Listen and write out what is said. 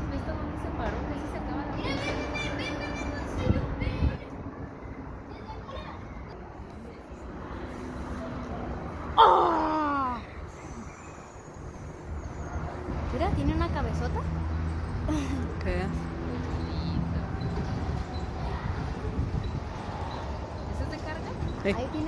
¿viste dónde se paró? Casi se acaba la ¡Oh! Mira, tiene una cabezota. ¿Qué? ¿Eso es de carga? Sí. Ahí tiene